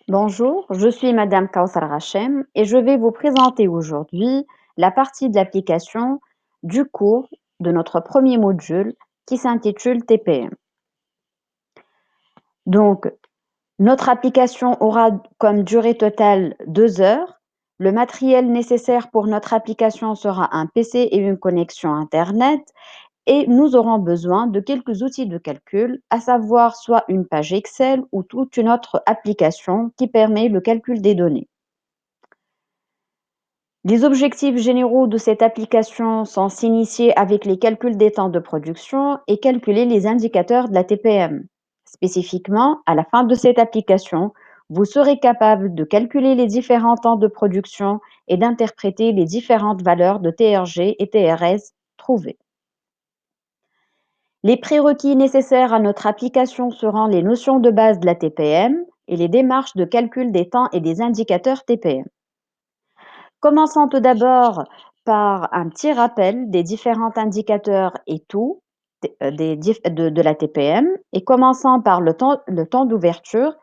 Bonjour, je suis Madame Kauthar Hachem et je vais vous présenter aujourd'hui la partie de l'application du cours de notre premier module qui s'intitule TPM. Donc, notre application aura comme durée totale 2 heures. Le matériel nécessaire pour notre application sera un PC et une connexion Internet et nous aurons besoin de quelques outils de calcul, à savoir soit une page Excel ou toute une autre application qui permet le calcul des données. Les objectifs généraux de cette application sont s'initier avec les calculs des temps de production et calculer les indicateurs de la TPM. Spécifiquement, à la fin de cette application, vous serez capable de calculer les différents temps de production et d'interpréter les différentes valeurs de TRG et TRS trouvées. Les prérequis nécessaires à notre application seront les notions de base de la TPM et les démarches de calcul des temps et des indicateurs TPM. Commençons tout d'abord par un petit rappel des différents indicateurs et tout de la TPM et commençons par le temps d'ouverture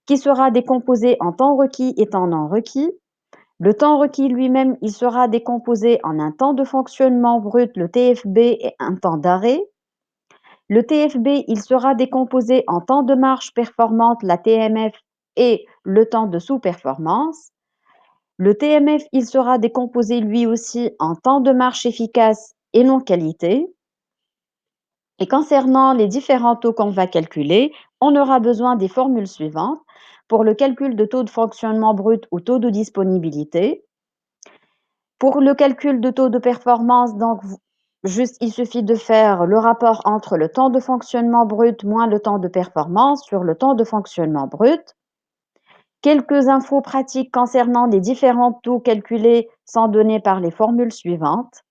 qui sera décomposé en temps requis et temps non requis. Le temps requis lui-même, il sera décomposé en un temps de fonctionnement brut, le TFB, et un temps d'arrêt. Le TFB, il sera décomposé en temps de marche performante, la TMF, et le temps de sous-performance. Le TMF, il sera décomposé lui aussi en temps de marche efficace et non qualité. Et concernant les différents taux qu'on va calculer, on aura besoin des formules suivantes pour le calcul de taux de fonctionnement brut ou taux de disponibilité. Pour le calcul de taux de performance, donc, juste il suffit de faire le rapport entre le temps de fonctionnement brut moins le temps de performance sur le temps de fonctionnement brut. Quelques infos pratiques concernant les différents taux calculés sont données par les formules suivantes.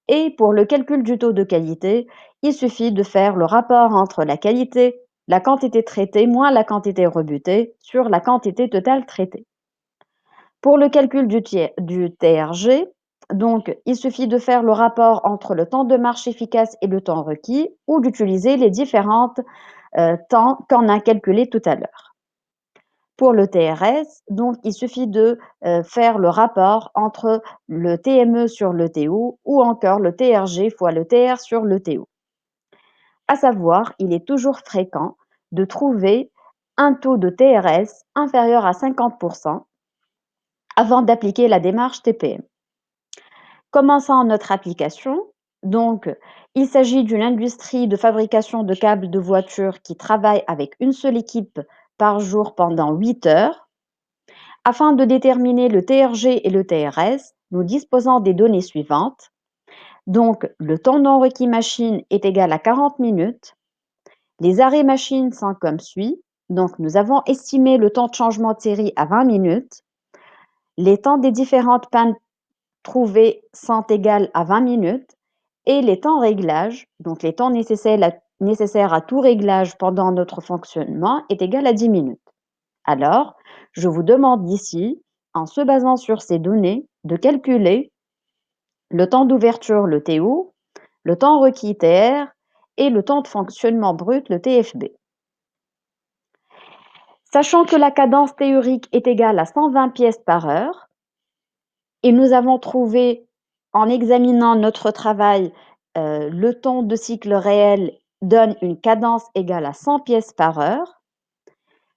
Et pour le calcul du taux de qualité, il suffit de faire le rapport entre la qualité, la quantité traitée moins la quantité rebutée sur la quantité totale traitée. Pour le calcul du TRG, donc, il suffit de faire le rapport entre le temps de marche efficace et le temps requis ou d'utiliser les différents temps qu'on a calculés tout à l'heure. Pour le TRS, donc, il suffit de faire le rapport entre le TME sur le TO ou encore le TRG fois le TR sur le TO. À savoir, il est toujours fréquent de trouver un taux de TRS inférieur à 50% avant d'appliquer la démarche TPM. Commençons notre application. Donc, il s'agit d'une industrie de fabrication de câbles de voiture qui travaille avec une seule équipe par jour pendant 8 heures. Afin de déterminer le TRG et le TRS, nous disposons des données suivantes. Donc, le temps non requis machine est égal à 40 minutes. Les arrêts machine sont comme suit. Donc, nous avons estimé le temps de changement de série à 20 minutes. Les temps des différentes pannes trouvées sont égales à 20 minutes. Et les temps réglage, donc les temps nécessaires à tout réglage pendant notre fonctionnement, est égal à 10 minutes. Alors, je vous demande ici, en se basant sur ces données, de calculer le temps d'ouverture, le TO, le temps requis TR et le temps de fonctionnement brut, le TFB. Sachant que la cadence théorique est égale à 120 pièces par heure, et nous avons trouvé, en examinant notre travail, le temps de cycle réel donne une cadence égale à 100 pièces par heure,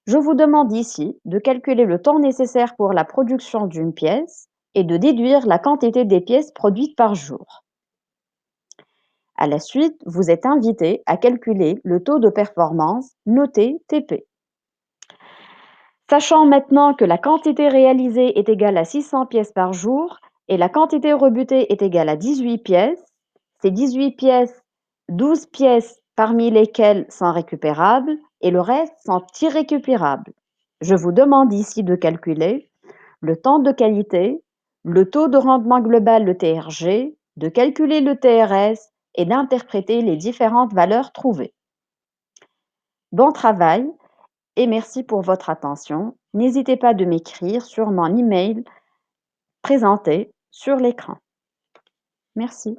je vous demande ici de calculer le temps nécessaire pour la production d'une pièce et de déduire la quantité des pièces produites par jour. À la suite, vous êtes invité à calculer le taux de performance noté TP. Sachant maintenant que la quantité réalisée est égale à 600 pièces par jour et la quantité rebutée est égale à 18 pièces, ces 18 pièces, 12 pièces parmi lesquelles sont récupérables et le reste sont irrécupérables. Je vous demande ici de calculer le temps de qualité, le taux de rendement global, le TRG, de calculer le TRS et d'interpréter les différentes valeurs trouvées. Bon travail et merci pour votre attention. N'hésitez pas de m'écrire sur mon email présenté sur l'écran. Merci.